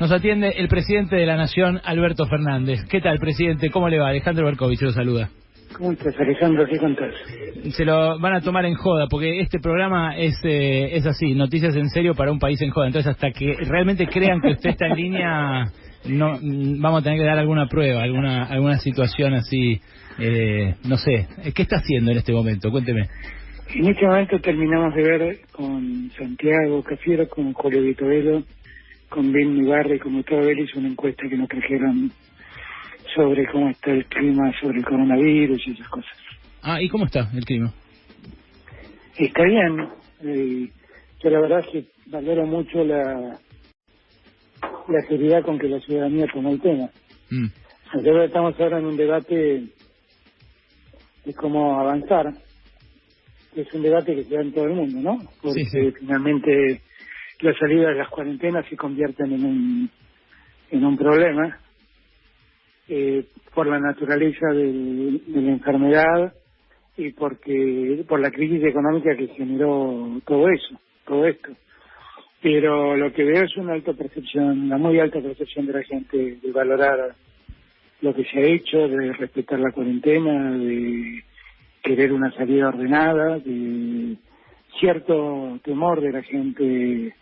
Nos atiende el presidente de la Nación, Alberto Fernández. ¿Qué tal, presidente? ¿Cómo le va? Alejandro Berkovich lo saluda. ¿Cómo estás, Alejandro? ¿Qué contás? Se lo van a tomar en joda, porque este programa es así, noticias en serio para un país en joda. Entonces, hasta que realmente crean que usted está en línea, no vamos a tener que dar alguna prueba, alguna situación así, no sé. ¿Qué está haciendo en este momento? Cuénteme. En este momento terminamos de ver con Santiago Cafiero, con Julio Vitovelo, con Ben Ibarra y con Gustavo Vélez una encuesta que nos trajeron sobre cómo está el clima, sobre el coronavirus y esas cosas. Ah, ¿y cómo está el clima? Está bien. Yo la verdad es que valoro mucho la seriedad con que la ciudadanía tomó el tema. Nosotros estamos ahora en un debate de cómo avanzar. Es un debate que se da en todo el mundo, ¿no? Porque sí. Finalmente las salidas de las cuarentenas se convierten en un problema por la naturaleza de la enfermedad y por la crisis económica que generó todo esto. Pero lo que veo es una muy alta percepción de la gente de valorar lo que se ha hecho, de respetar la cuarentena, de querer una salida ordenada, de cierto temor de la gente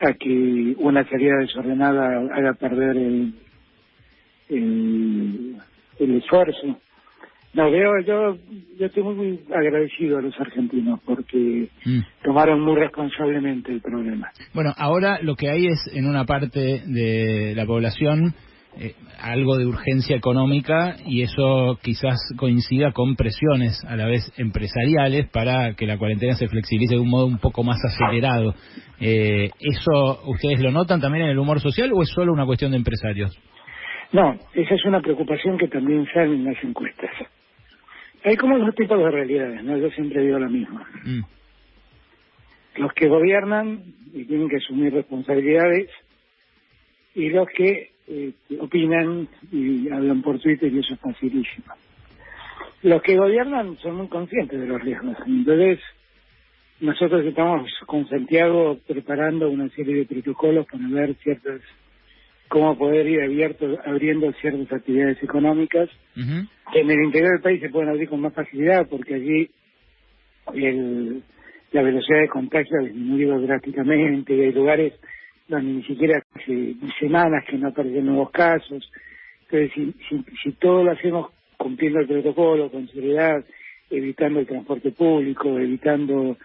a que una salida desordenada haga perder el esfuerzo. Yo estoy muy agradecido a los argentinos porque tomaron muy responsablemente el problema. Bueno, ahora lo que hay es en una parte de la población algo de urgencia económica y eso quizás coincida con presiones a la vez empresariales para que la cuarentena se flexibilice de un modo un poco más acelerado. ¿Eso ustedes lo notan también en el humor social o es solo una cuestión de empresarios? No, esa es una preocupación que también sale en las encuestas. Hay como dos tipos de realidades, ¿no? Yo siempre digo lo mismo. Los que gobiernan y tienen que asumir responsabilidades y los que opinan y hablan por Twitter y eso es facilísimo. Los que gobiernan son muy conscientes de los riesgos. Entonces, nosotros estamos con Santiago preparando una serie de protocolos para ver cómo poder ir abriendo ciertas actividades económicas que en el interior del país se pueden abrir con más facilidad porque allí la velocidad de contagio ha disminuido drásticamente y hay lugares donde ni siquiera hace semanas que no aparecen nuevos casos. Entonces, si todo lo hacemos cumpliendo el protocolo, con seriedad, evitando el transporte público, evitando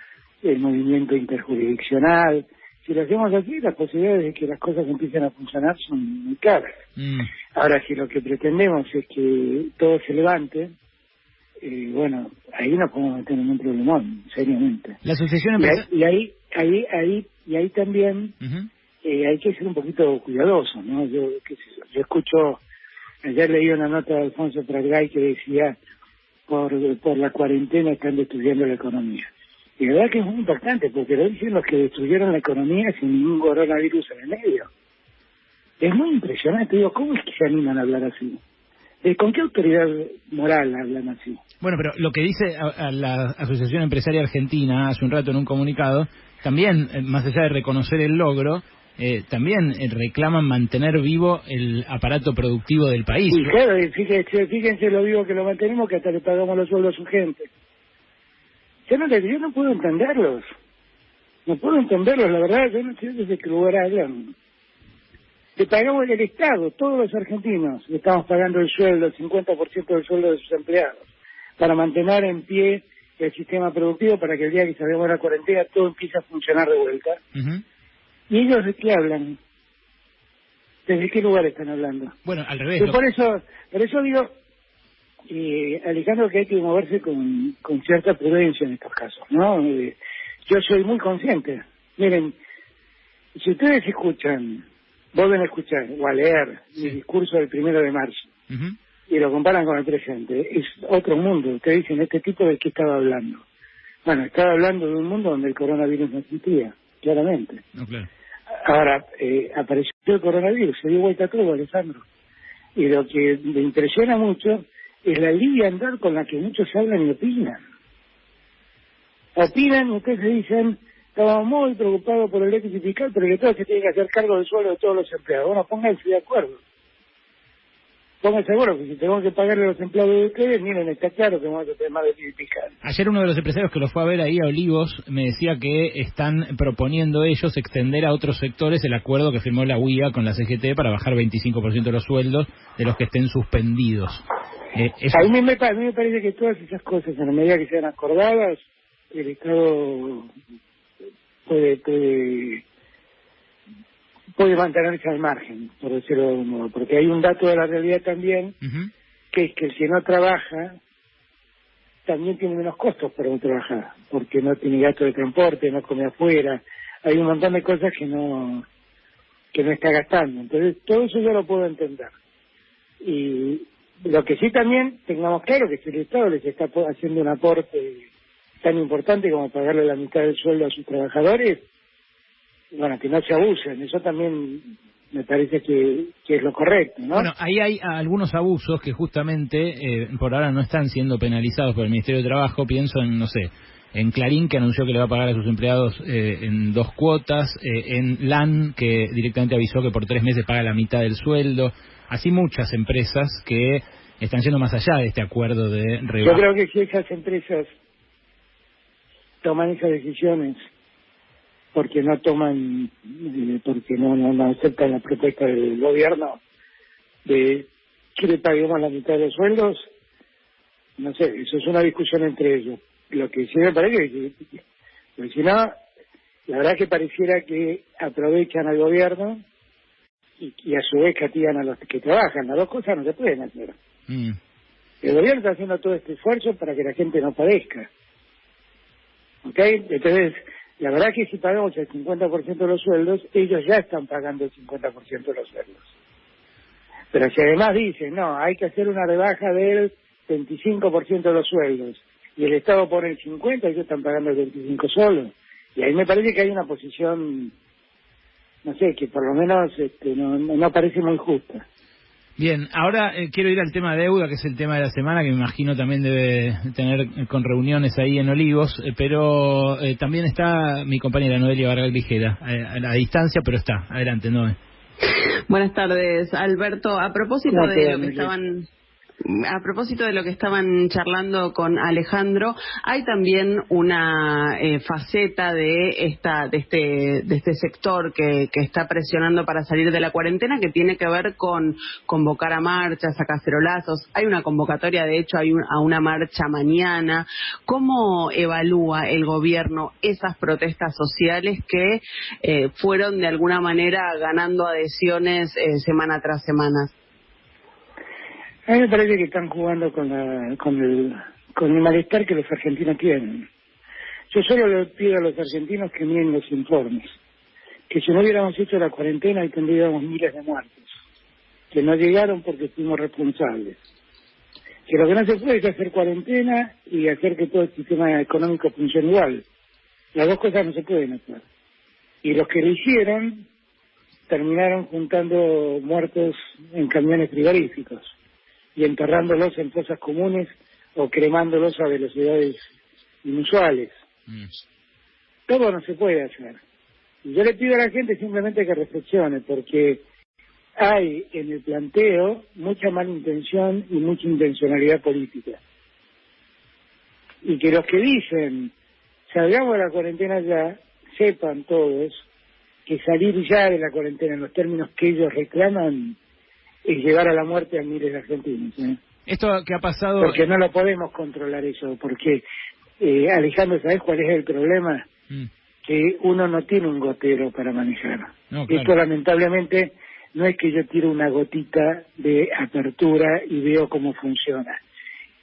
el movimiento interjurisdiccional, si lo hacemos así, las posibilidades de que las cosas empiecen a funcionar son muy claras. Ahora, si lo que pretendemos es que todo se levante, bueno, ahí nos podemos meter en un problemón, seriamente. La asociación y ahí también hay que ser un poquito cuidadoso, ¿no? Yo escucho, ayer leí una nota de Alfonso Pratgay que decía por la cuarentena están destruyendo la economía. Y la verdad que es muy importante, porque lo dicen los que destruyeron la economía sin ningún coronavirus en el medio. Es muy impresionante, digo, ¿cómo es que se animan a hablar así? ¿Con qué autoridad moral hablan así? Bueno, pero lo que dice a la Asociación Empresaria Argentina hace un rato en un comunicado, también, más allá de reconocer el logro, también reclaman mantener vivo el aparato productivo del país. Sí, claro, fíjense lo vivo que lo mantenemos, que hasta le pagamos los sueldos a su gente. Yo no puedo entenderlos. La verdad, yo no sé desde qué lugar hablan. Le pagamos el Estado, todos los argentinos, le estamos pagando el sueldo, el 50% del sueldo de sus empleados, para mantener en pie el sistema productivo, para que el día que salgamos de la cuarentena todo empiece a funcionar de vuelta. ¿Y ellos de qué hablan? ¿Desde qué lugar están hablando? Bueno, al revés. Por eso digo, Alejandro, que hay que moverse con cierta prudencia en estos casos, ¿no? Yo soy muy consciente. Miren, si ustedes vuelven a escuchar o a leer mi discurso del 1 de marzo y lo comparan con el presente, es otro mundo. Ustedes dicen, ¿este tipo de qué estaba hablando? Bueno, estaba hablando de un mundo donde el coronavirus no existía, claramente. No, claro. Ahora, apareció el coronavirus, se dio vuelta a todo, Alejandro. Y lo que me impresiona mucho es la liviandad con la que muchos hablan y opinan. Opinan y ustedes dicen, estamos muy preocupados por el déficit fiscal, pero que todo se tiene que hacer cargo del sueldo de todos los empleados. Bueno, pónganse de acuerdo. Pónganse de acuerdo, que si tenemos que pagarle a los empleados de ustedes, miren, está claro que vamos a tener más déficit fiscal. Ayer uno de los empresarios que lo fue a ver ahí a Olivos me decía que están proponiendo ellos extender a otros sectores el acuerdo que firmó la UIA con la CGT para bajar 25% de los sueldos de los que estén suspendidos. A mí me parece que todas esas cosas, en la medida que sean acordadas, el Estado puede mantenerse al margen, por decirlo de algún modo, porque hay un dato de la realidad también, que es que el que no trabaja también tiene menos costos para no trabajar, porque no tiene gasto de transporte, no come afuera, hay un montón de cosas que no está gastando. Entonces, todo eso yo lo puedo entender. Y lo que sí también tengamos claro que si el Estado les está haciendo un aporte tan importante como pagarle la mitad del sueldo a sus trabajadores, bueno, que no se abusen, eso también me parece que es lo correcto, ¿no? Bueno, ahí hay algunos abusos que justamente por ahora no están siendo penalizados por el Ministerio de Trabajo. Pienso en, no sé, en Clarín, que anunció que le va a pagar a sus empleados en 2 cuotas, en LAN, que directamente avisó que por 3 meses paga la mitad del sueldo. Así muchas empresas que están yendo más allá de este acuerdo de rebaja. Yo creo que si esas empresas toman esas decisiones porque no toman, porque no aceptan la propuesta del gobierno de que le paguemos la mitad de los sueldos, no sé, eso es una discusión entre ellos. Lo que sí me parece es que, porque si no, la verdad que pareciera que aprovechan al gobierno y a su vez castigan a los que trabajan. Las dos cosas no se pueden hacer. El gobierno está haciendo todo este esfuerzo para que la gente no padezca. ¿Ok? Entonces, la verdad que si pagamos el 50% de los sueldos, ellos ya están pagando el 50% de los sueldos. Pero si además dicen, no, hay que hacer una rebaja del 25% de los sueldos, y el Estado pone el 50%, ellos están pagando el 25% solo. Y ahí me parece que hay una posición, no sé, que por lo menos no parece muy justa. Bien, ahora quiero ir al tema de deuda, que es el tema de la semana, que me imagino también debe tener con reuniones ahí en Olivos, pero también está mi compañera Noelia Barral Ligera, a la distancia, pero está. Adelante, Noé. Buenas tardes, Alberto. A propósito de lo que estaban charlando con Alejandro, hay también una faceta de este sector que está presionando para salir de la cuarentena, que tiene que ver con convocar a marchas, a cacerolazos. Hay una convocatoria, de hecho, a una marcha mañana. ¿Cómo evalúa el gobierno esas protestas sociales que fueron de alguna manera ganando adhesiones semana tras semana? A mí me parece que están jugando con el malestar que los argentinos tienen. Yo solo le pido a los argentinos que miren los informes, que si no hubiéramos hecho la cuarentena y tendríamos miles de muertos, que no llegaron porque fuimos responsables, que lo que no se puede es hacer cuarentena y hacer que todo el sistema económico funcione igual. Las dos cosas no se pueden hacer. Y los que lo hicieron terminaron juntando muertos en camiones frigoríficos y enterrándolos en fosas comunes o cremándolos a velocidades inusuales. Todo no se puede hacer. Y yo le pido a la gente simplemente que reflexione, porque hay en el planteo mucha mala intención y mucha intencionalidad política. Y que los que dicen, salgamos de la cuarentena ya, sepan todos que salir ya de la cuarentena en los términos que ellos reclaman es llevar a la muerte a miles de argentinos. Esto que ha pasado... Porque no lo podemos controlar eso, porque, Alejandro, ¿sabés cuál es el problema? Que uno no tiene un gotero para manejar. No, claro. Esto lamentablemente no es que yo tiro una gotita de apertura y veo cómo funciona.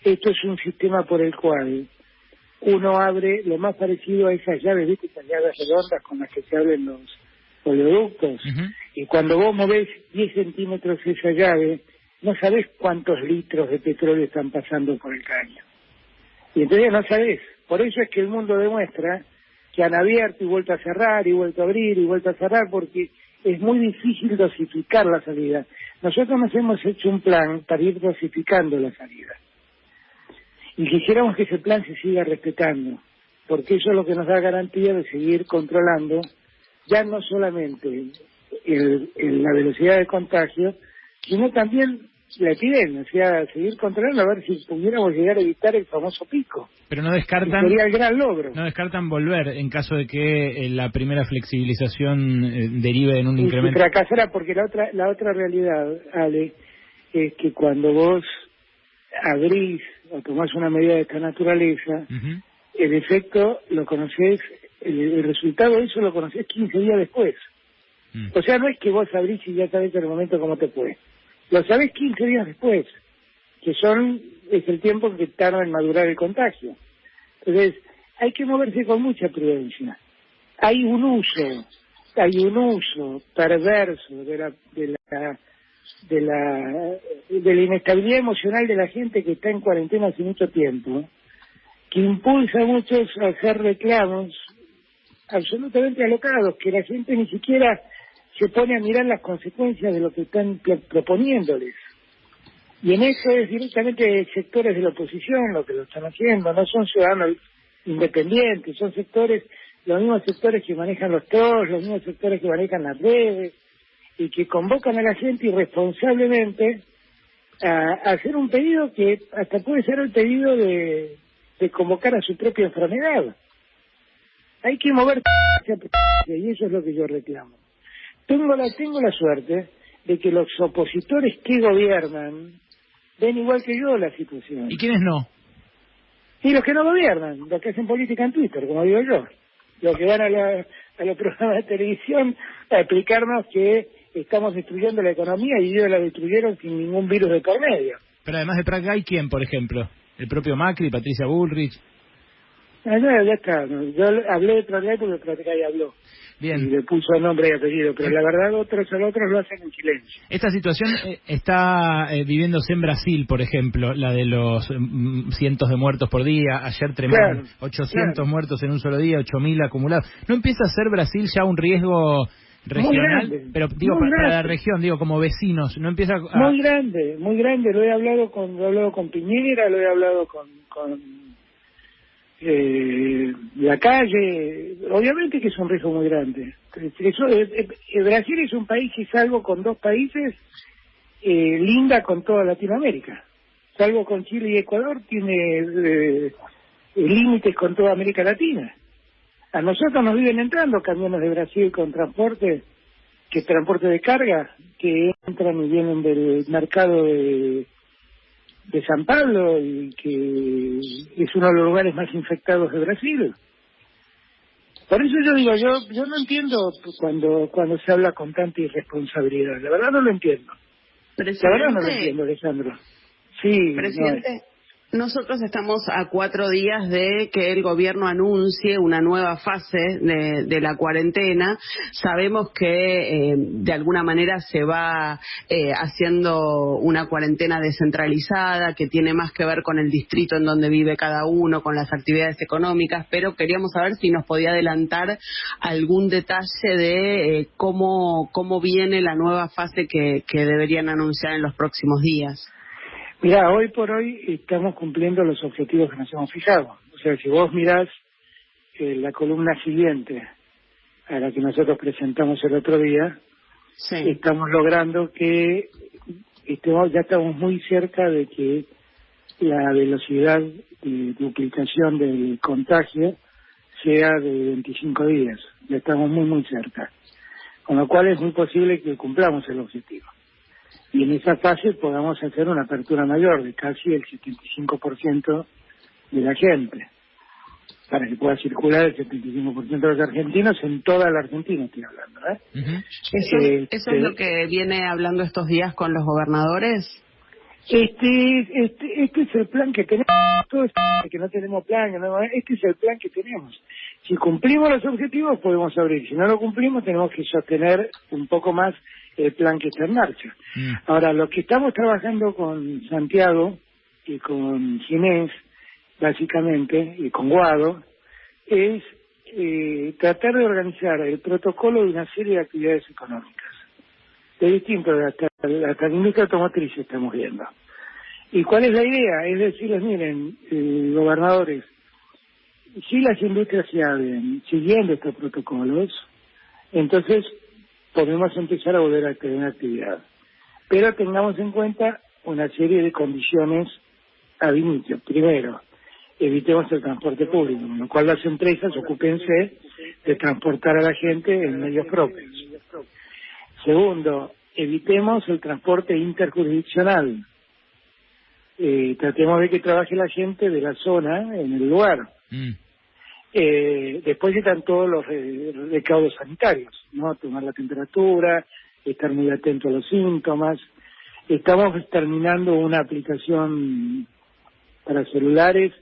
Esto es un sistema por el cual uno abre lo más parecido a esas llaves, ¿viste? Esas llaves redondas con las que se abren los oleoductos. Y cuando vos movés 10 centímetros esa llave, no sabés cuántos litros de petróleo están pasando por el caño. Y entonces no sabés. Por eso es que el mundo demuestra que han abierto y vuelto a cerrar, y vuelto a abrir y vuelto a cerrar, porque es muy difícil dosificar la salida. Nosotros nos hemos hecho un plan para ir dosificando la salida. Y quisiéramos que ese plan se siga respetando. porque eso es lo que nos da garantía de seguir controlando ya no solamente la velocidad de contagio, sino también la epidemia, o sea, seguir controlando a ver si pudiéramos llegar a evitar el famoso pico. Pero no descartan, sería el gran logro. No descartan volver en caso de que la primera flexibilización derive en un incremento. Y fracasará, porque la otra realidad, Ale, es que cuando vos abrís o tomás una medida de esta naturaleza, el efecto lo conocés, el resultado de eso lo conocés 15 días después. O sea, no es que vos abrís y ya sabés en el momento cómo te fue. Lo sabés 15 días después, que es el tiempo que tarda en madurar el contagio. Entonces, hay que moverse con mucha prudencia. Hay un uso perverso de la inestabilidad emocional de la gente que está en cuarentena hace mucho tiempo, que impulsa a muchos a hacer reclamos absolutamente alocados, que la gente ni siquiera se pone a mirar las consecuencias de lo que están proponiéndoles. Y en eso es directamente sectores de la oposición lo que lo están haciendo, no son ciudadanos independientes, son los mismos sectores que manejan los trolls, los mismos sectores que manejan las redes, y que convocan a la gente irresponsablemente a hacer un pedido que hasta puede ser el pedido de convocar a su propia enfermedad. Hay que mover y eso es lo que yo reclamo. Tengo la suerte de que los opositores que gobiernan ven igual que yo la situación. ¿Y quiénes no? Y los que no gobiernan, los que hacen política en Twitter, como digo yo. Los que van a los programas de televisión a explicarnos que estamos destruyendo la economía y ellos la destruyeron sin ningún virus de por medio. Pero además de Pratgay, ¿quién, por ejemplo? ¿El propio Macri, Patricia Bullrich? No, ya está. Yo hablé de Pratgay porque Pratgay habló. Bien. Y le puso nombre y apellido, pero la verdad otros lo hacen en silencio. Esta situación está viviéndose en Brasil, por ejemplo, la de los cientos de muertos por día, ayer tremendo, 800 muertos en un solo día, 8.000 acumulados. ¿No empieza a ser Brasil ya un riesgo regional? Pero digo, para la región, digo, como vecinos, ¿no empieza a...? Muy grande, lo he hablado con Piñera, lo he hablado con la calle, obviamente que es un riesgo muy grande. Brasil es un país que, salvo con dos países, linda con toda Latinoamérica. Salvo con Chile y Ecuador, tiene límites con toda América Latina. A nosotros nos viven entrando camiones de Brasil con transporte de carga, que entran y vienen del mercado de San Pablo, y que es uno de los lugares más infectados de Brasil. Por eso yo digo, yo no entiendo cuando se habla con tanta irresponsabilidad. La verdad no lo entiendo. La verdad no lo entiendo, Alejandro. Sí, presidente. Nosotros estamos a 4 días de que el gobierno anuncie una nueva fase de la cuarentena. Sabemos que de alguna manera se va haciendo una cuarentena descentralizada que tiene más que ver con el distrito en donde vive cada uno, con las actividades económicas, pero queríamos saber si nos podía adelantar algún detalle de cómo viene la nueva fase que deberían anunciar en los próximos días. Mirá, hoy por hoy estamos cumpliendo los objetivos que nos hemos fijado. O sea, si vos mirás la columna siguiente a la que nosotros presentamos el otro día, sí, estamos logrando que ya estamos muy cerca de que la velocidad de duplicación del contagio sea de 25 días. Ya estamos muy cerca. Con lo cual es muy posible que cumplamos el objetivo. Y en esa fase podamos hacer una apertura mayor de casi el 75% de la gente, para que pueda circular el 75% de los argentinos en toda la Argentina, estoy hablando, ¿Eso es lo que viene hablando estos días con los gobernadores? Este es el plan que tenemos. Todo es que no tenemos plan, este es el plan que tenemos. Si cumplimos los objetivos podemos abrir, si no lo cumplimos tenemos que sostener un poco más el plan que está en marcha. Ahora, lo que estamos trabajando con Santiago y con Ginés, básicamente, y con Guado, es tratar de organizar el protocolo de una serie de actividades económicas, de distintos, hasta la industria automotriz estamos viendo. ¿Y cuál es la idea? Es decirles, miren, gobernadores, si las industrias se abren siguiendo estos protocolos, entonces podemos empezar a volver a tener actividad. Pero tengamos en cuenta una serie de condiciones ad inicio. Primero, evitemos el transporte público, con lo cual las empresas ocúpense de transportar a la gente en medios propios. Segundo, evitemos el transporte interjurisdiccional. Tratemos de que trabaje la gente de la zona en el lugar. Después están todos los recaudos sanitarios, ¿no? Tomar la temperatura, estar muy atento a los síntomas. Estamos terminando una aplicación para celulares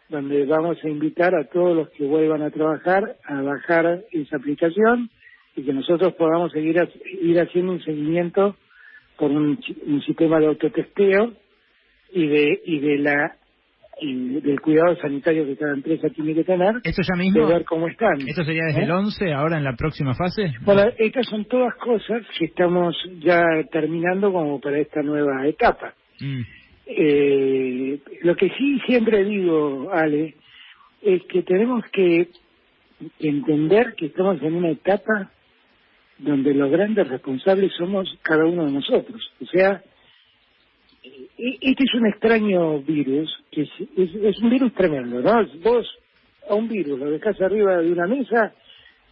donde vamos a invitar a todos los que vuelvan a trabajar a bajar esa aplicación y que nosotros podamos ir haciendo un seguimiento por un sistema de autotesteo y del cuidado sanitario que cada empresa tiene que tener. ¿Esto ya mismo? De ver cómo están. ¿Esto sería desde el 11, ahora en la próxima fase? Bueno, estas son todas cosas que estamos ya terminando como para esta nueva etapa. Lo que sí siempre digo, Ale, es que tenemos que entender que estamos en una etapa donde los grandes responsables somos cada uno de nosotros. O sea, este es un extraño virus, que es un virus tremendo, ¿no? Vos a un virus lo dejás arriba de una mesa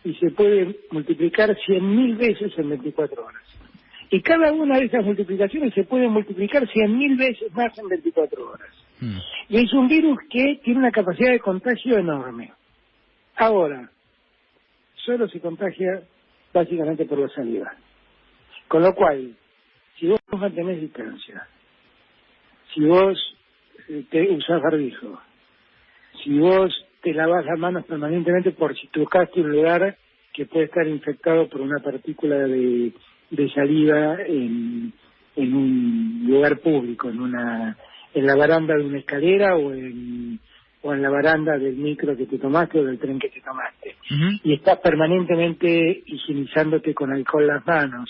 y se puede multiplicar 100.000 veces en 24 horas. Y cada una de esas multiplicaciones se puede multiplicar 100.000 veces más en 24 horas. Y es un virus que tiene una capacidad de contagio enorme. Ahora, solo se contagia básicamente por la saliva. Con lo cual, si vos mantenés distancia, si vos te usás barbijo, si vos te lavas las manos permanentemente por si tocaste un lugar que puede estar infectado por una partícula de saliva en un lugar público, en la baranda de una escalera o en la baranda del micro que te tomaste o del tren que te tomaste. Y estás permanentemente higienizándote con alcohol las manos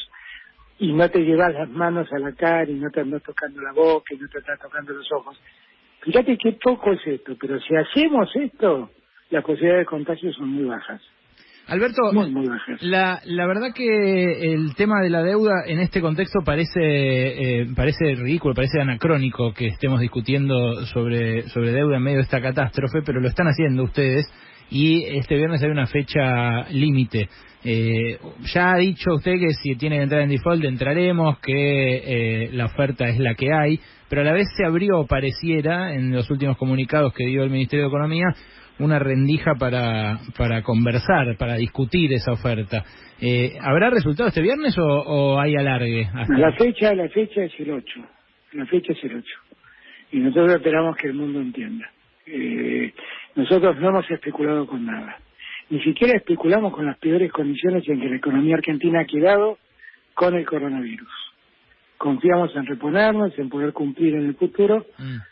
y no te llevas las manos a la cara y no te andas tocando la boca y no te estás tocando los ojos. Fíjate qué poco es esto, pero si hacemos esto, las posibilidades de contagio son muy bajas. Alberto, muy bajas. La verdad que el tema de la deuda en este contexto parece ridículo, parece anacrónico que estemos discutiendo sobre deuda en medio de esta catástrofe, pero lo están haciendo ustedes y este viernes hay una fecha límite. Ya ha dicho usted que si tiene que entrar en default entraremos, que la oferta es la que hay, pero a la vez se abrió, pareciera, en los últimos comunicados que dio el Ministerio de Economía, una rendija para conversar, para discutir esa oferta. ¿Habrá resultado este viernes o hay alargue? La fecha es el 8. La fecha es el 8. Y nosotros esperamos que el mundo entienda. Nosotros no hemos especulado con nada. Ni siquiera especulamos con las peores condiciones en que la economía argentina ha quedado con el coronavirus. Confiamos en reponernos, en poder cumplir en el futuro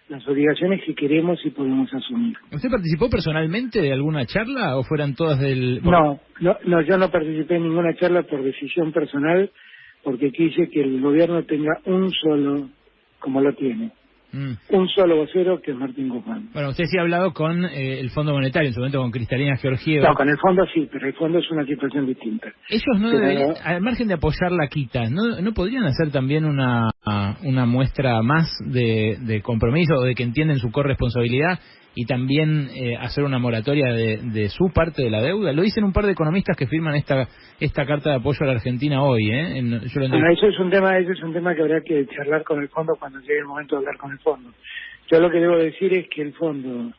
las obligaciones que queremos y podemos asumir. ¿Usted participó personalmente de alguna charla o fueran todas del...? No, yo no participé en ninguna charla por decisión personal, porque quise que el gobierno tenga un solo, como lo tiene, un solo vocero, que es Martín Guzmán. Bueno, usted sí ha hablado con el Fondo Monetario, en su momento con Cristalina Georgieva. No, con el fondo sí, pero el fondo es una situación distinta. Ellos no deberían, al margen de apoyar la quita, ¿no podrían hacer también una muestra más de compromiso o de que entienden su corresponsabilidad y también hacer una moratoria de su parte de la deuda? Lo dicen un par de economistas que firman esta carta de apoyo a la Argentina hoy, ¿eh? Eso es un tema que habrá que charlar con el fondo cuando llegue el momento de hablar con el fondo. Yo lo que debo decir es que el fondo,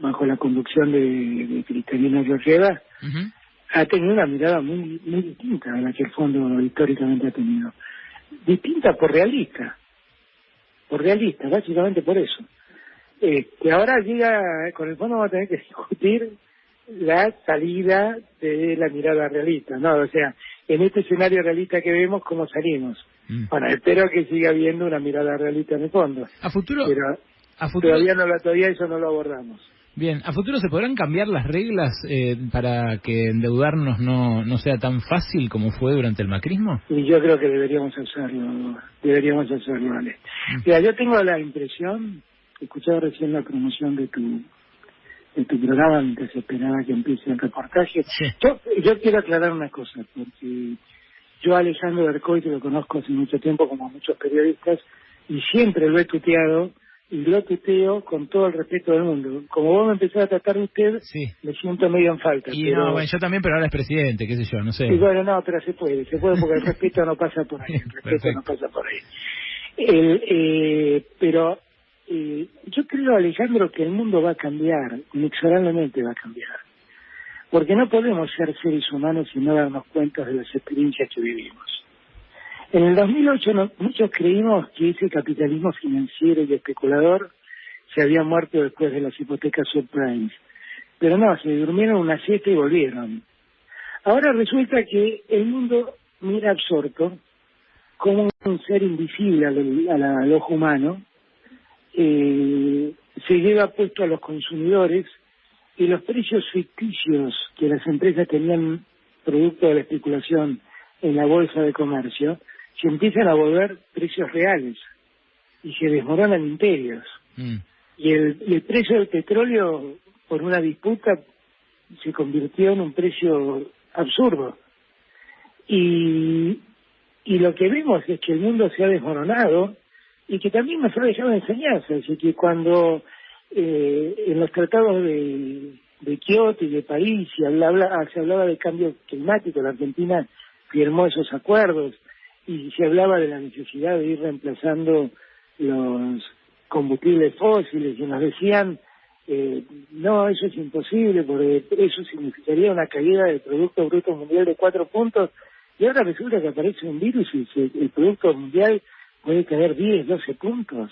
bajo la conducción de Cristalina Georgieva, ha tenido una mirada muy, muy distinta a la que el fondo históricamente ha tenido. Distinta por realista, básicamente por eso. Que ahora con el fondo vamos a tener que discutir la salida de la mirada realista, ¿no? O sea, en este escenario realista que vemos, ¿cómo salimos? Bueno, espero que siga habiendo una mirada realista en el fondo. A futuro, todavía eso no lo abordamos. Bien, ¿a futuro se podrán cambiar las reglas para que endeudarnos no sea tan fácil como fue durante el macrismo? Y yo creo que deberíamos hacerlo, Ale. Mira, yo tengo la impresión, escuchaba recién la promoción de de tu programa mientras esperaba que empiece el reportaje. Sí. Yo quiero aclarar una cosa, porque yo a Alejandro Bercoy, que lo conozco hace mucho tiempo, como muchos periodistas, y siempre lo he tuteado, y lo tuteo con todo el respeto del mundo. Como vos me empezás a tratar de usted, Sí. me siento medio en falta. Y pero... no, bueno, yo también, pero ahora es presidente, qué sé yo, no sé. Y bueno, no, pero se puede porque el respeto no pasa por ahí, el respeto no pasa por ahí. Pero yo creo, Alejandro, que el mundo va a cambiar, inexorablemente va a cambiar. Porque no podemos ser seres humanos y no darnos cuenta de las experiencias que vivimos. En el 2008 muchos creímos que ese capitalismo financiero y especulador se había muerto después de las hipotecas subprimes. Pero no, se durmieron una siesta y volvieron. Ahora resulta que el mundo mira absorto como un ser invisible al ojo humano, se lleva puesto a los consumidores y los precios ficticios que las empresas tenían producto de la especulación en la bolsa de comercio se empiezan a volver precios reales y se desmoronan imperios. Y el precio del petróleo, por una disputa, se convirtió en un precio absurdo. Y lo que vemos es que el mundo se ha desmoronado y que también nos ha dejado enseñanza. Así que cuando en los tratados de Kioto y de París se hablaba de cambio climático, la Argentina firmó esos acuerdos y se hablaba de la necesidad de ir reemplazando los combustibles fósiles y nos decían no, eso es imposible porque eso significaría una caída del Producto Bruto Mundial de 4 puntos y ahora resulta que aparece un virus y el Producto Mundial puede caer 10, 12 puntos.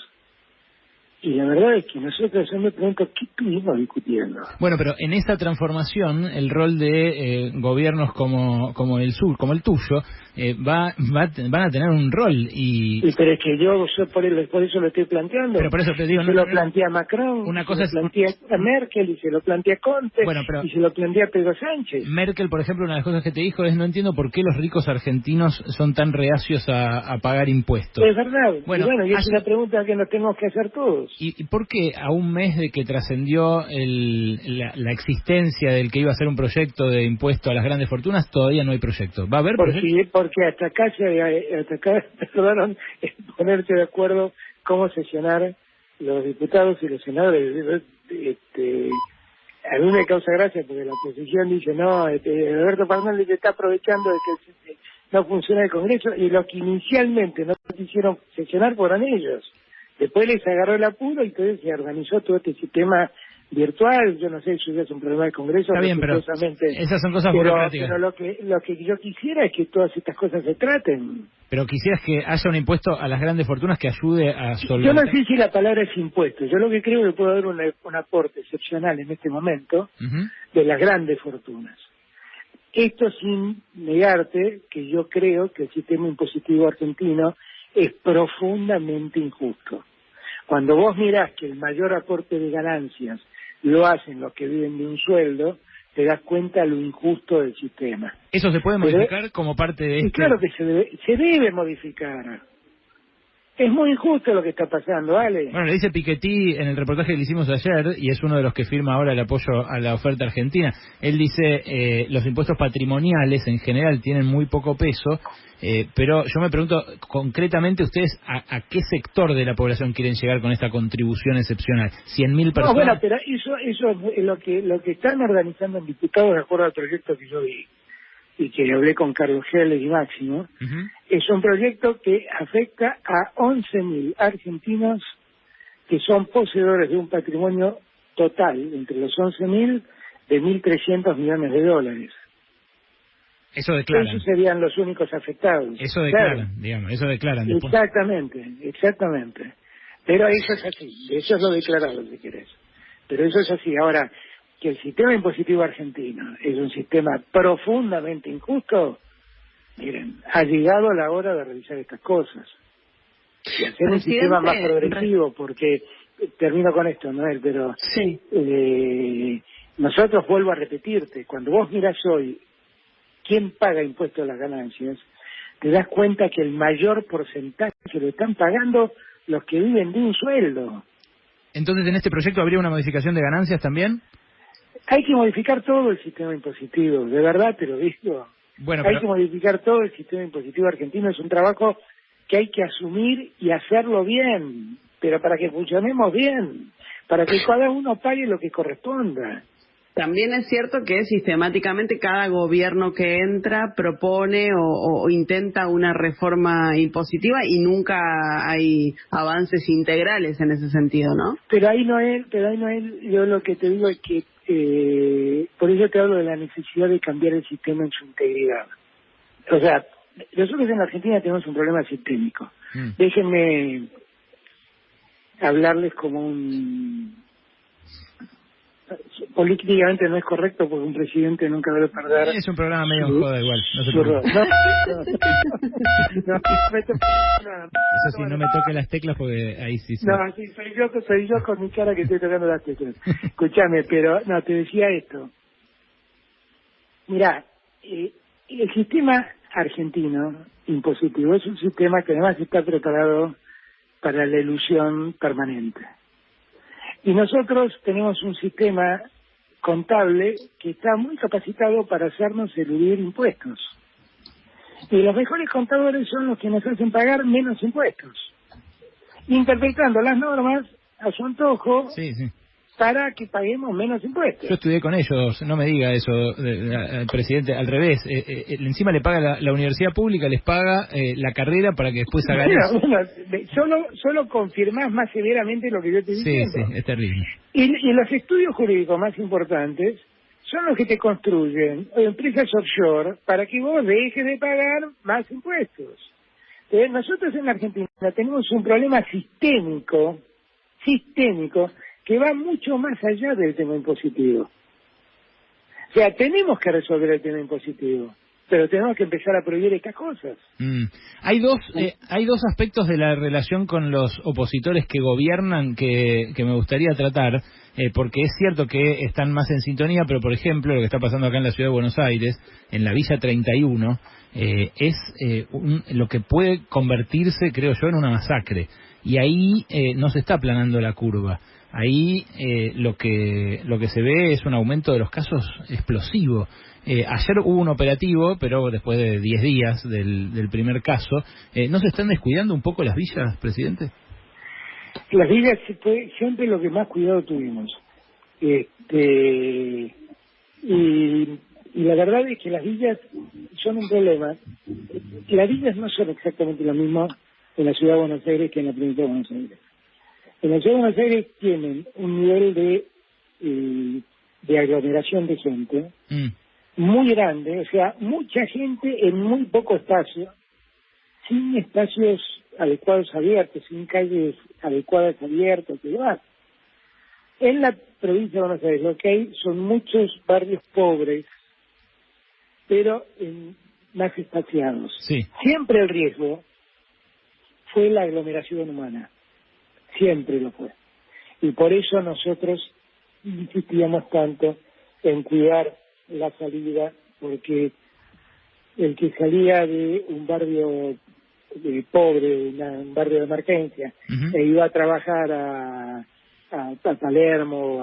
Y la verdad es que nosotros, yo me pregunto, ¿qué estuvimos discutiendo? Bueno, pero en esa transformación, el rol de gobiernos como el sur, como el tuyo, van a tener un rol y... Pero es que yo por eso lo estoy planteando. Pero por eso te digo... Se lo plantea Macron, una cosa se lo plantea a Merkel y se lo plantea Conte y se lo plantea Pedro Sánchez. Merkel, por ejemplo, una de las cosas que te dijo es: no entiendo por qué los ricos argentinos son tan reacios a pagar impuestos. Es verdad. Bueno, y es una pregunta que nos tenemos que hacer todos. ¿Y por qué a un mes de que trascendió la existencia del que iba a ser un proyecto de impuesto a las grandes fortunas, todavía no hay proyecto? ¿Va a haber proyecto? Porque hasta acá tardaron en ponerse de acuerdo cómo sesionar los diputados y los senadores. A mí me causa gracia porque la oposición dice, no, Alberto Fernández está aprovechando de que no funciona el Congreso, y los que inicialmente no quisieron sesionar fueron ellos. Después les agarró el apuro y entonces se organizó todo este sistema virtual. Yo no sé si es un problema del Congreso. Está bien, pero esas son cosas burocráticas. Pero lo que yo quisiera es que todas estas cosas se traten. Pero quisieras que haya un impuesto a las grandes fortunas que ayude a solventar... Yo no sé si la palabra es impuesto. Yo lo que creo es que puede haber un aporte excepcional en este momento de las grandes fortunas. Esto sin negarte que yo creo que el sistema impositivo argentino es profundamente injusto. Cuando vos mirás que el mayor aporte de ganancias lo hacen los que viven de un sueldo, te das cuenta lo injusto del sistema. ¿Eso se puede modificar como parte de esto? Claro que se debe modificar. Es muy injusto lo que está pasando, Ale. Bueno, le dice Piketty en el reportaje que le hicimos ayer, y es uno de los que firma ahora el apoyo a la oferta argentina. Él dice, los impuestos patrimoniales en general tienen muy poco peso, pero yo me pregunto, concretamente, ¿ustedes a qué sector de la población quieren llegar con esta contribución excepcional? ¿100.000 personas? No, bueno, pero eso es lo que están organizando en diputados, de acuerdo al proyecto que yo vi y que hablé con Carlos Heller y Máximo. Es un proyecto que afecta a 11.000 argentinos que son poseedores de un patrimonio total, entre los 11.000, de 1.300 millones de dólares. Eso declaran. Esos serían los únicos afectados. Eso declaran, digamos, eso declaran. Después. Exactamente. Pero eso es así, eso es lo declarado, si querés. Pero eso es así. Ahora, que el sistema impositivo argentino es un sistema profundamente injusto, miren, ha llegado la hora de revisar estas cosas y hacer un sistema más progresivo, porque termino con esto, Noel, pero sí. Nosotros, vuelvo a repetirte, cuando vos mirás hoy quién paga impuestos a las ganancias, te das cuenta que el mayor porcentaje lo están pagando los que viven de un sueldo. Entonces, ¿en este proyecto habría una modificación de ganancias también? Hay que modificar todo el sistema impositivo, de verdad te lo digo. Bueno, Hay que modificar todo el sistema impositivo argentino, es un trabajo que hay que asumir y hacerlo bien, pero para que funcionemos bien, para que cada uno pague lo que corresponda. También es cierto que sistemáticamente cada gobierno que entra propone o intenta una reforma impositiva y nunca hay avances integrales en ese sentido, ¿no? Pero ahí no es, yo lo que te digo es que, por eso te hablo de la necesidad de cambiar el sistema en su integridad. O sea, nosotros en la Argentina tenemos un problema sistémico. Déjenme hablarles como políticamente no es correcto porque un presidente nunca debe perder. Es un programa medio en joda igual, no se su preocupe. Eso sí, no me no, toque las teclas porque ahí sí. No, sí, soy yo con mi cara que estoy tocando las teclas. Escúchame, pero no, te decía esto. Mirá, el sistema argentino impositivo es un sistema que además está preparado para la elusión permanente. Y nosotros tenemos un sistema contable que está muy capacitado para hacernos eludir impuestos. Y los mejores contadores son los que nos hacen pagar menos impuestos, interpretando las normas a su antojo. Sí. Para que paguemos menos impuestos. Yo estudié con ellos, no me diga eso, presidente, al revés. Encima le paga la universidad pública, les paga la carrera para que después hagan eso. Bueno, solo confirmás más severamente lo que yo te estoy diciendo. Sí, es terrible. Y los estudios jurídicos más importantes son los que te construyen empresas offshore para que vos dejes de pagar más impuestos. Nosotros en la Argentina tenemos un problema sistémico, que va mucho más allá del tema impositivo. O sea, tenemos que resolver el tema impositivo, pero tenemos que empezar a prohibir estas cosas. Hay dos aspectos de la relación con los opositores que gobiernan que me gustaría tratar, porque es cierto que están más en sintonía, pero por ejemplo lo que está pasando acá en la ciudad de Buenos Aires, en la Villa 31, es lo que puede convertirse, creo yo, en una masacre. Y ahí no se está aplanando la curva. Ahí lo que se ve es un aumento de los casos explosivo. Ayer hubo un operativo, pero después de 10 días del primer caso. ¿No se están descuidando un poco las villas, presidente? Las villas fue siempre lo que más cuidado tuvimos. Y la verdad es que las villas son un problema. Las villas no son exactamente lo mismo en la ciudad de Buenos Aires que en la provincia de Buenos Aires. En la ciudad de Buenos Aires tienen un nivel de aglomeración de gente muy grande, o sea, mucha gente en muy poco espacio, sin espacios adecuados abiertos, sin calles adecuadas abiertas y demás. En la provincia de Buenos Aires lo que hay son muchos barrios pobres, pero más espaciados. Sí. Siempre el riesgo fue la aglomeración humana. Siempre lo fue. Y por eso nosotros insistíamos tanto en cuidar la salida, porque el que salía de un barrio pobre, un barrio de emergencia, e iba a trabajar a Palermo,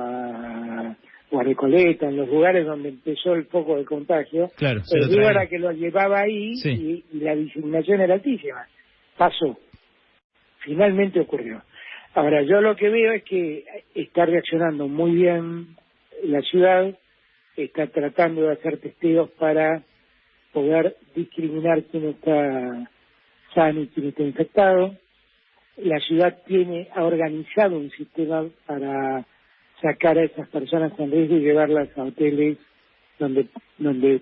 o a Recoleta, en los lugares donde empezó el foco de contagio, claro, el río era que lo llevaba ahí, sí. y la diseminación era altísima. Pasó. Finalmente ocurrió. Ahora, yo lo que veo es que está reaccionando muy bien la ciudad, está tratando de hacer testeos para poder discriminar quién está sano y quién está infectado. La ciudad ha organizado un sistema para sacar a esas personas en riesgo y llevarlas a hoteles donde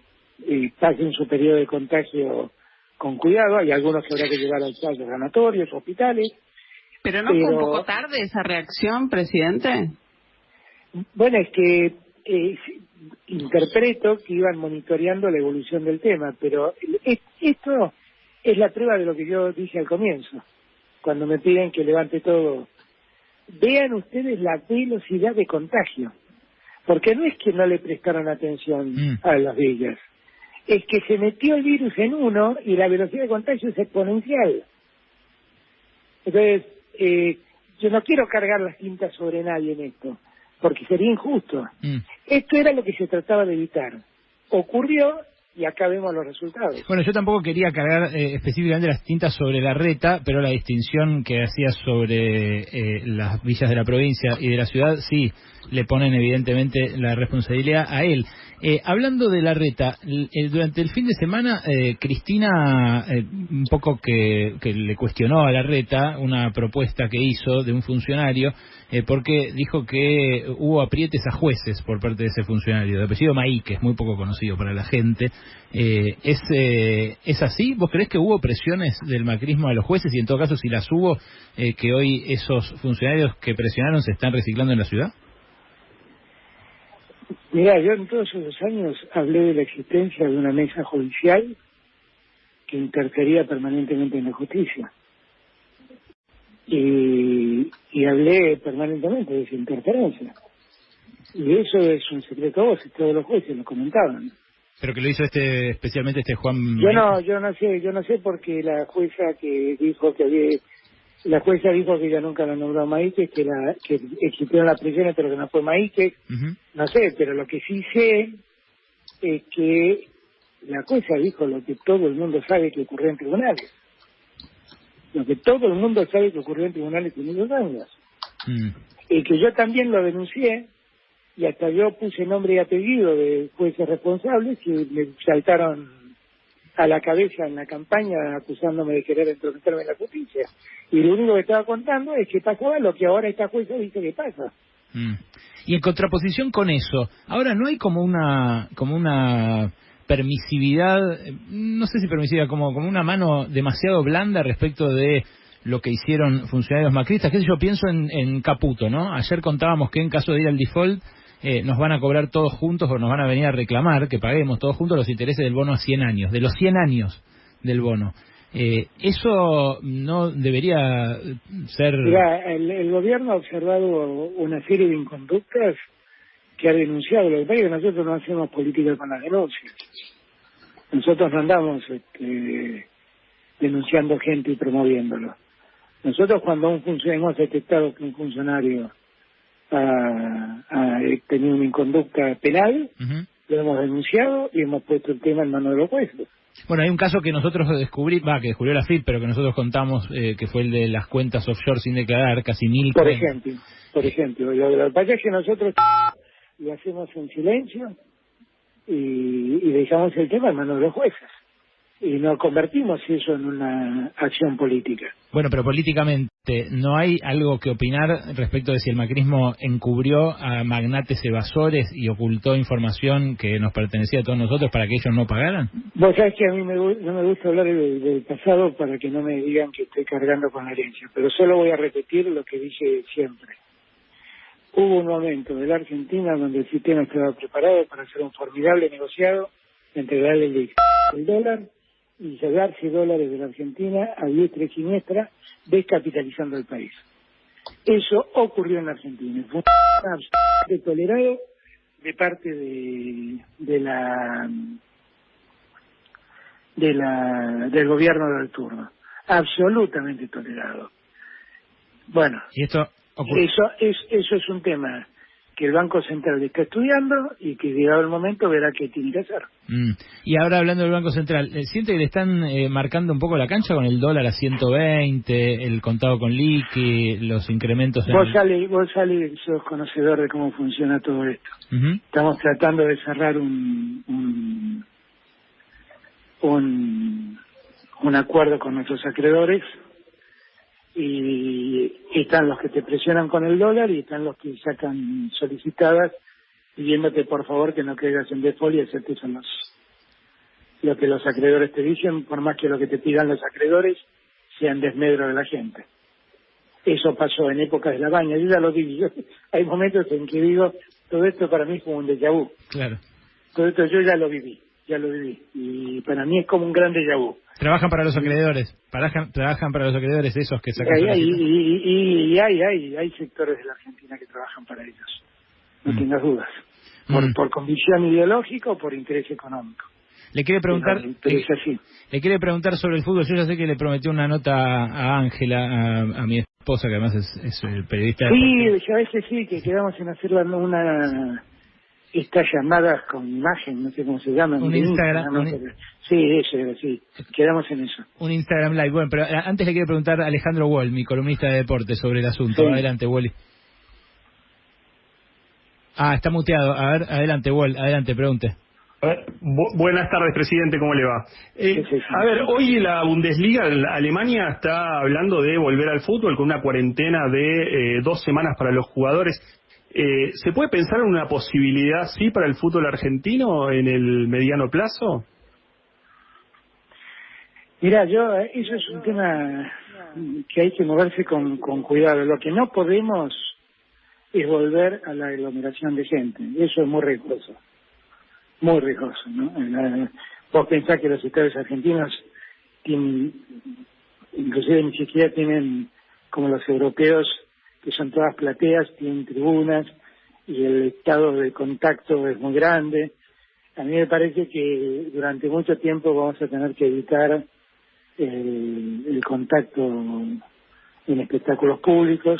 pasen su periodo de contagio con cuidado. Hay algunos que habrá que llevar a sanatorios, hospitales. ¿Pero no fue un poco tarde esa reacción, presidente? Bueno, es que interpreto que iban monitoreando la evolución del tema, pero esto es la prueba de lo que yo dije al comienzo, cuando me piden que levante todo. Vean ustedes la velocidad de contagio, porque no es que no le prestaron atención a las villas, es que se metió el virus en uno y la velocidad de contagio es exponencial. Entonces, yo no quiero cargar las tintas sobre nadie en esto, porque sería injusto. Esto era lo que se trataba de evitar. Ocurrió y acá vemos los resultados. Bueno, yo tampoco quería cargar específicamente las tintas sobre Larreta, pero la distinción que hacía sobre las villas de la provincia y de la ciudad, sí, le ponen evidentemente la responsabilidad a él. Hablando de Larreta, durante el fin de semana, Cristina, un poco que le cuestionó a Larreta una propuesta que hizo de un funcionario, porque dijo que hubo aprietes a jueces por parte de ese funcionario, de apellido Maíquez, muy poco conocido para la gente. ¿Es así? ¿Vos creés que hubo presiones del macrismo a los jueces y en todo caso si las hubo, que hoy esos funcionarios que presionaron se están reciclando en la ciudad? Mirá, yo en todos esos años hablé de la existencia de una mesa judicial que interfería permanentemente en la justicia. Y hablé permanentemente de esa interferencia. Y eso es un secreto a voces, todos los jueces lo comentaban. Pero que lo hizo especialmente Juan. Yo no sé porque la jueza dijo que ella nunca la nombró Maíquez, que existieron las presiones pero que no fue Maíquez. No sé, pero lo que sí sé es que la jueza dijo lo que todo el mundo sabe que ocurrió en tribunales. Lo que todo el mundo sabe que ocurrió en tribunales en esos años. Y que yo también lo denuncié, y hasta yo puse nombre y apellido de jueces responsables y me saltaron a la cabeza en la campaña acusándome de querer entrometerme en la justicia. Y lo único que estaba contando es que pasaba lo que ahora esta jueza dice que pasa. Y en contraposición con eso, ahora no hay como una permisividad, no sé si permisiva, como una mano demasiado blanda respecto de lo que hicieron funcionarios macristas. Yo pienso en Caputo, ¿no? Ayer contábamos que en caso de ir al default nos van a cobrar todos juntos o nos van a venir a reclamar que paguemos todos juntos los intereses del bono a 100 años, de los 100 años del bono. Eso no debería ser... Mirá, el gobierno ha observado una serie de inconductas que ha denunciado. Lo que pasa es que nosotros no hacemos política con las denuncias. Nosotros no andamos denunciando gente y promoviéndolo. Nosotros cuando hemos detectado que un funcionario ha tenido una inconducta penal, lo hemos denunciado y hemos puesto el tema en manos de los jueces. Bueno, hay un caso que nosotros que descubrió la FIP, pero que nosotros contamos, que fue el de las cuentas offshore sin declarar, casi 1000 cuentas. Por ejemplo, lo que pasa es que nosotros lo hacemos en silencio y dejamos el tema en manos de los jueces. Y no convertimos eso en una acción política. Bueno, pero políticamente, ¿no hay algo que opinar respecto de si el macrismo encubrió a magnates evasores y ocultó información que nos pertenecía a todos nosotros para que ellos no pagaran? Vos sabés que a mí no me gusta hablar del pasado para que no me digan que estoy cargando con la herencia, pero solo voy a repetir lo que dije siempre. Hubo un momento de la Argentina donde el sistema estaba preparado para hacer un formidable negociado entre el dólar y llevarse dólares de la Argentina a diestra y siniestra, descapitalizando el país. Eso ocurrió en la Argentina. Fue absolutamente tolerado de parte del gobierno del turno. Absolutamente tolerado. Bueno, ¿y esto eso es un tema que el Banco Central está estudiando y que llegado el momento verá qué tiene que hacer. Y ahora hablando del Banco Central, ¿siente que le están marcando un poco la cancha con el dólar a 120, el contado con liqui, los incrementos? Vos sos conocedor de cómo funciona todo esto. Estamos tratando de cerrar un acuerdo con nuestros acreedores y están los que te presionan con el dólar y están los que sacan solicitadas pidiéndote por favor que no caigas en default y hacerte eso lo que los acreedores te dicen, por más que lo que te pidan los acreedores sea en desmedro de la gente. Eso pasó en épocas de la baña, yo ya lo viví. Hay momentos en que digo, todo esto para mí fue un déjà vu. Claro. Todo esto yo ya lo viví, y para mí es como un gran déjà vu. Trabajan para los acreedores, trabajan para los acreedores esos que sacan. Y hay sectores de la Argentina que trabajan para ellos, no tengas dudas, por convicción ideológica o por interés económico. Le quiere preguntar, pero es así. Le quiere preguntar sobre el fútbol. Yo ya sé que le prometió una nota a Ángela, a mi esposa, que además es periodista. Sí, a veces sí, que quedamos en hacer estas llamadas con imagen, no sé cómo se llaman. Un Instagram. Sí, eso era, sí. Quedamos en eso. Un Instagram Live. Bueno, pero antes le quiero preguntar a Alejandro Wall, mi columnista de deportes, sobre el asunto. Sí. Adelante, Wally. Está muteado. A ver, adelante, Wall. Adelante, pregunte. Buenas tardes, presidente, ¿cómo le va? A ver, hoy la Bundesliga, Alemania, está hablando de volver al fútbol con una cuarentena de 2 semanas para los jugadores. ¿Se puede pensar en una posibilidad, sí, para el fútbol argentino en el mediano plazo? Mira, eso es un tema que hay que moverse con cuidado. Lo que no podemos es volver a la aglomeración de gente. Eso es muy riesgoso. Muy riesgoso, ¿no? Vos pensás que los estadios argentinos inclusive ni siquiera tienen, como los europeos, que son todas plateas, tienen tribunas y el estado de contacto es muy grande. A mí me parece que durante mucho tiempo vamos a tener que evitar el contacto en espectáculos públicos.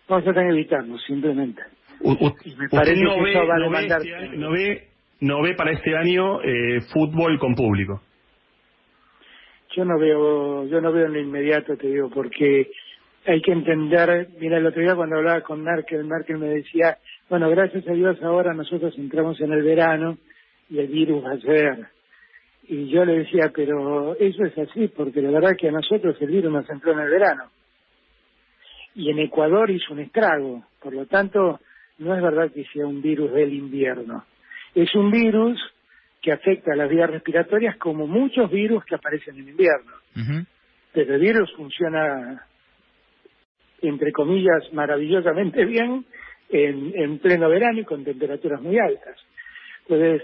Vamos a tener que evitarlo, simplemente. Y me parece que eso va a demandar... ¿No ve para este año fútbol con público? Yo no veo en lo inmediato, te digo, porque hay que entender. Mira, el otro día cuando hablaba con Merkel me decía, bueno, gracias a Dios ahora nosotros entramos en el verano y el virus va a ser. Y yo le decía, pero eso es así, porque la verdad que a nosotros el virus nos entró en el verano. Y en Ecuador hizo un estrago, por lo tanto, no es verdad que sea un virus del invierno. Es un virus que afecta a las vías respiratorias como muchos virus que aparecen en invierno. Uh-huh. Pero el virus funciona, entre comillas, maravillosamente bien en pleno verano y con temperaturas muy altas. Entonces,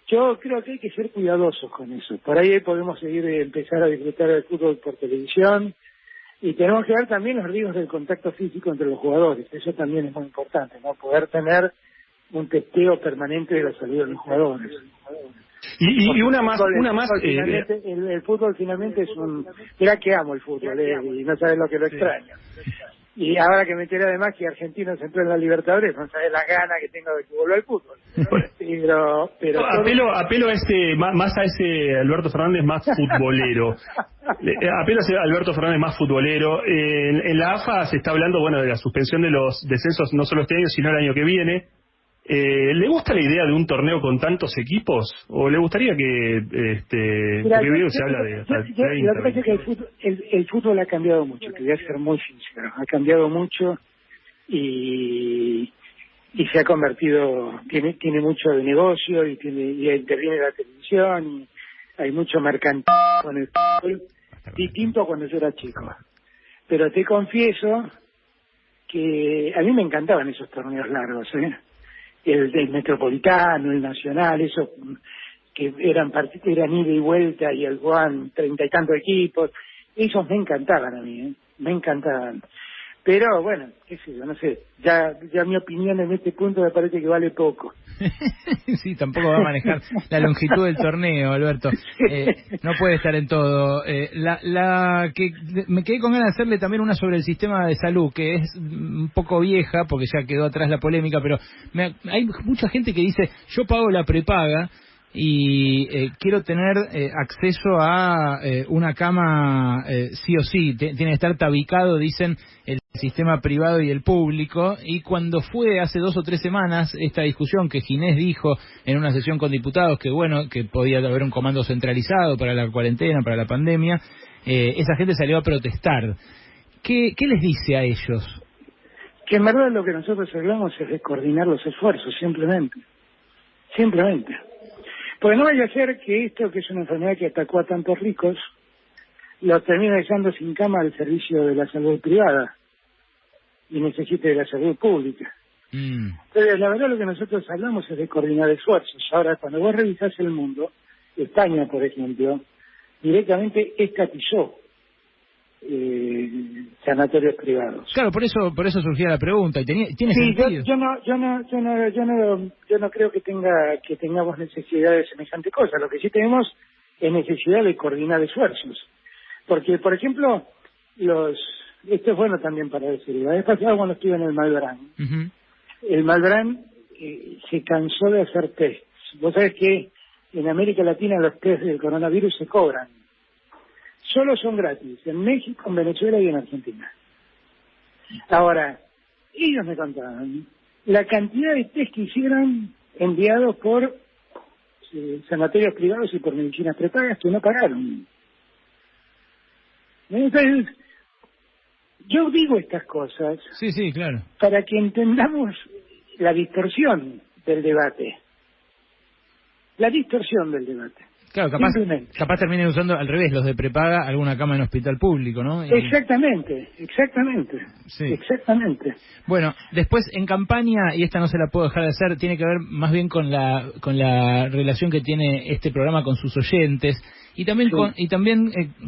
yo creo que hay que ser cuidadosos con eso. Por ahí podemos empezar a disfrutar del fútbol por televisión y tenemos que ver también los riesgos del contacto físico entre los jugadores. Eso también es muy importante, ¿no? Poder tener un testeo permanente de la salud de los jugadores. Y una más... El fútbol finalmente es un... Mirá que amo el fútbol, y no sabes lo que lo extraño. Y ahora que me enteré además que Argentina se entró en la Libertadores, no sabes la gana que tengo de que vuelva al fútbol. Pero apelo más a ese Alberto Fernández más futbolero. Apelo a ese Alberto Fernández más futbolero. En la AFA se está hablando, bueno, de la suspensión de los descensos no solo este año, sino el año que viene. ¿Le gusta la idea de un torneo con tantos equipos? ¿O le gustaría que porque se habla de hasta 30? Lo que pasa es que el fútbol ha cambiado mucho, te voy a ser muy sincero. Ha cambiado mucho y se ha convertido, tiene mucho de negocio y interviene la televisión y hay mucho mercantil con el fútbol, distinto a cuando yo era chico. Pero te confieso que a mí me encantaban esos torneos largos, el metropolitano, el nacional, eso que eran ida y vuelta y el Juan 30 y tantos equipos, esos me encantaban a mí, me encantaban. Pero bueno, qué sé yo, no sé, ya mi opinión en este punto me parece que vale poco. Sí, tampoco va a manejar la longitud del torneo, Alberto. No puede estar en todo. La que me quedé con ganas de hacerle también una sobre el sistema de salud, que es un poco vieja, porque ya quedó atrás la polémica, pero hay mucha gente que dice, yo pago la prepaga y quiero tener acceso a una cama sí o sí, tiene que estar tabicado, dicen, el sistema privado y el público. Y cuando fue hace 2 o 3 semanas esta discusión que Ginés dijo en una sesión con diputados que bueno, que podía haber un comando centralizado para la cuarentena, para la pandemia, esa gente salió a protestar. ¿Qué les dice a ellos? Que en verdad lo que nosotros hablamos es de coordinar los esfuerzos, simplemente. Porque no vaya a ser que esto, que es una enfermedad que atacó a tantos ricos, los termine dejando sin cama al servicio de la salud privada y necesite de la salud pública. Entonces, la verdad lo que nosotros hablamos es de coordinar esfuerzos. Ahora, cuando vos revisás el mundo, España, por ejemplo, directamente estatizó sanatorios privados. Claro, por eso surgía la pregunta y tiene Sí, sentido. yo no creo que tengamos necesidad de semejante cosa. Lo que sí tenemos es necesidad de coordinar esfuerzos, porque por ejemplo esto es bueno también para decir. La vez pasada cuando estuve en el Malbrán, Uh-huh. el Malbrán se cansó de hacer tests. Vos sabés que en América Latina los tests del coronavirus se cobran. Solo son gratis en México, en Venezuela y en Argentina. Ahora, ellos me contaban la cantidad de test que hicieron enviados por sanatorios privados y por medicinas prepagas que no pagaron. Entonces, yo digo estas cosas Sí, claro. para que entendamos la distorsión del debate. La distorsión del debate. Claro, capaz terminen usando al revés, los de prepaga, alguna cama en hospital público, ¿no? Exactamente. Sí. Exactamente. Bueno, después en campaña, y esta no se la puedo dejar de hacer, tiene que ver más bien con la relación que tiene este programa con sus oyentes y también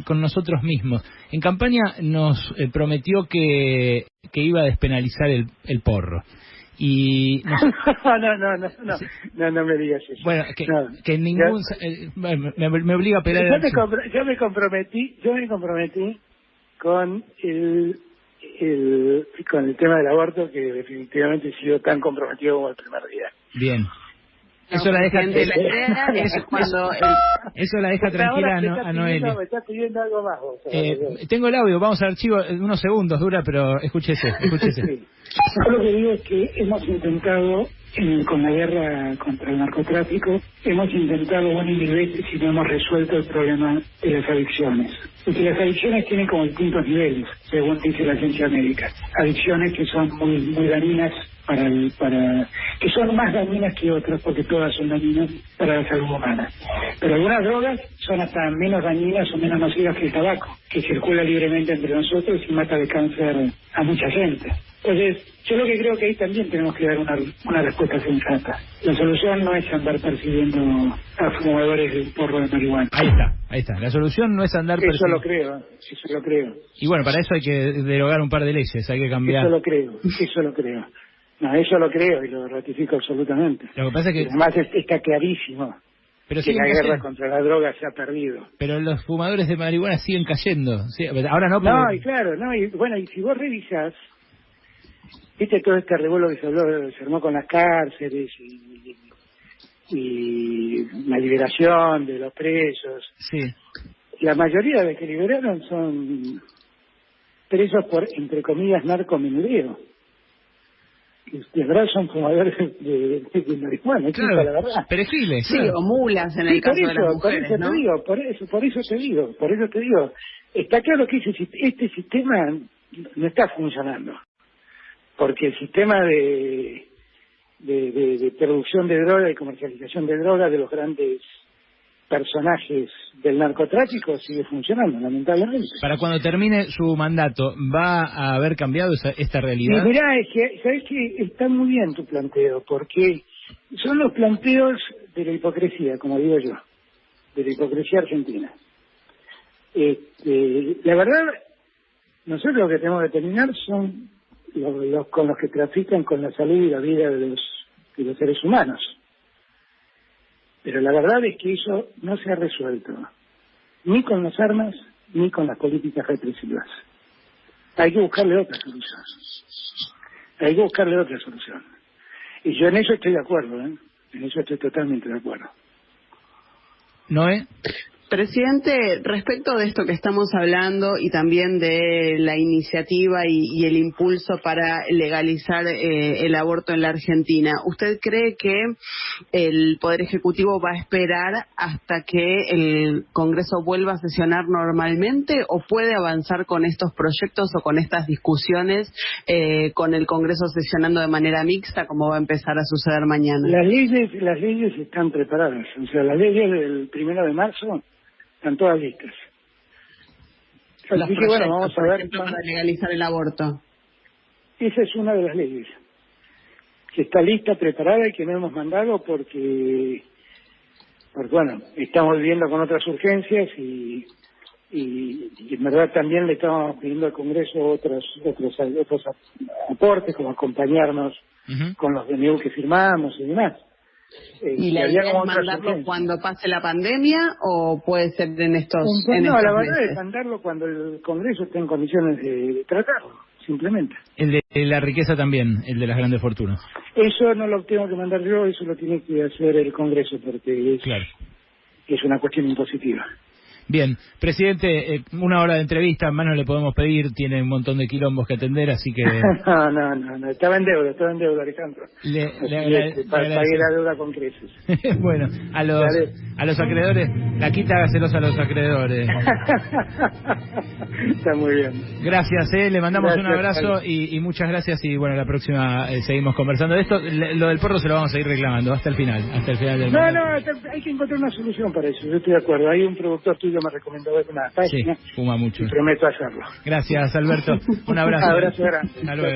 con nosotros mismos. En campaña nos prometió que iba a despenalizar el porro. Y no me digas eso. Bueno, que ningún me obliga a pelear. Yo me comprometí con con el tema del aborto, que definitivamente he sido tan comprometido como el primer día. Bien. Eso la deja tranquila a Noelia. Me estás pidiendo algo más vos. Tengo el audio, vamos al archivo, unos segundos dura, pero escúchese. Sí. Yo lo que digo es que hemos intentado, con la guerra contra el narcotráfico, hemos intentado una y mil veces y no hemos resuelto el problema de las adicciones. Porque las adicciones tienen como distintos niveles, según dice la ciencia médica. Adicciones que son muy, muy dañinas que son más dañinas que otras, porque todas son dañinas para la salud humana. Pero algunas drogas son hasta menos dañinas o menos nocivas que el tabaco, que circula libremente entre nosotros y mata de cáncer a mucha gente. Entonces, yo lo que creo que ahí también tenemos que dar una respuesta sensata. La solución no es andar persiguiendo a fumadores de porro de marihuana. Ahí está. La solución no es andar persiguiendo. Eso lo creo. Y bueno, para eso hay que derogar un par de leyes, hay que cambiar. Eso lo creo. No, eso lo creo y lo ratifico absolutamente. Lo que pasa es que además está clarísimo que la guerra contra la droga se ha perdido. Pero los fumadores de marihuana siguen cayendo. Sí, ahora no. No, y claro, y si vos revisás, viste todo este revuelo que se armó con las cárceles y la liberación de los presos. Sí. La mayoría de los que liberaron son presos por, entre comillas, narcomenudeo. De verdad son fumadores de marihuana, claro, la verdad. perejiles, sí, o mulas en el caso de las mujeres, ¿no? Por eso te digo, está claro que este sistema no está funcionando, porque el sistema de producción de droga y comercialización de droga de los grandes personajes del narcotráfico sigue funcionando, lamentablemente. Para cuando termine su mandato, ¿va a haber cambiado esta realidad? Y mirá, sabes que está muy bien tu planteo, porque son los planteos de la hipocresía, como digo yo, de la hipocresía argentina. La verdad, nosotros lo que tenemos que terminar son los con los que trafican con la salud y la vida de los seres humanos. Pero la verdad es que eso no se ha resuelto, ni con las armas, ni con las políticas represivas. Hay que buscarle otra solución. Y yo en eso estoy de acuerdo, En eso estoy totalmente de acuerdo. ¿Noé? Presidente, respecto de esto que estamos hablando y también de la iniciativa y el impulso para legalizar el aborto en la Argentina, ¿usted cree que el Poder Ejecutivo va a esperar hasta que el Congreso vuelva a sesionar normalmente o puede avanzar con estos proyectos o con estas discusiones con el Congreso sesionando de manera mixta, como va a empezar a suceder mañana? Las leyes están preparadas, o sea, las leyes del 1 de marzo están todas listas. Así que bueno, vamos a ver para legalizar el aborto. Esa es una de las leyes que está lista, preparada y que no hemos mandado porque bueno, estamos viviendo con otras urgencias y y en verdad también le estábamos pidiendo al Congreso otros aportes, como acompañarnos con los DNU que firmamos y demás. ¿Y la idea es mandarlo cuando pase la pandemia o puede ser en estos meses? La verdad es mandarlo cuando el Congreso esté en condiciones de tratarlo, simplemente. El de la riqueza también, el de las grandes fortunas. Eso no lo tengo que mandar yo, eso lo tiene que hacer el Congreso, porque es una cuestión impositiva. Bien, presidente, 1 hora de entrevista, más no le podemos pedir, tiene un montón de quilombos que atender, así que... No, estaba en deuda, Alejandro. Pagué la deuda con creces. Bueno, a los acreedores, la quita hágaselos a los acreedores. Está muy bien. Gracias, le mandamos un abrazo y muchas gracias, y bueno, la próxima seguimos conversando de esto. Lo del porro se lo vamos a ir reclamando hasta el final del No, hay que encontrar una solución para eso, yo estoy de acuerdo. Hay un productor tuyo me recomendó ver una página. Sí, fuma mucho. Y prometo hacerlo. Gracias, Alberto. Un abrazo. Abrazo grande. Hasta luego.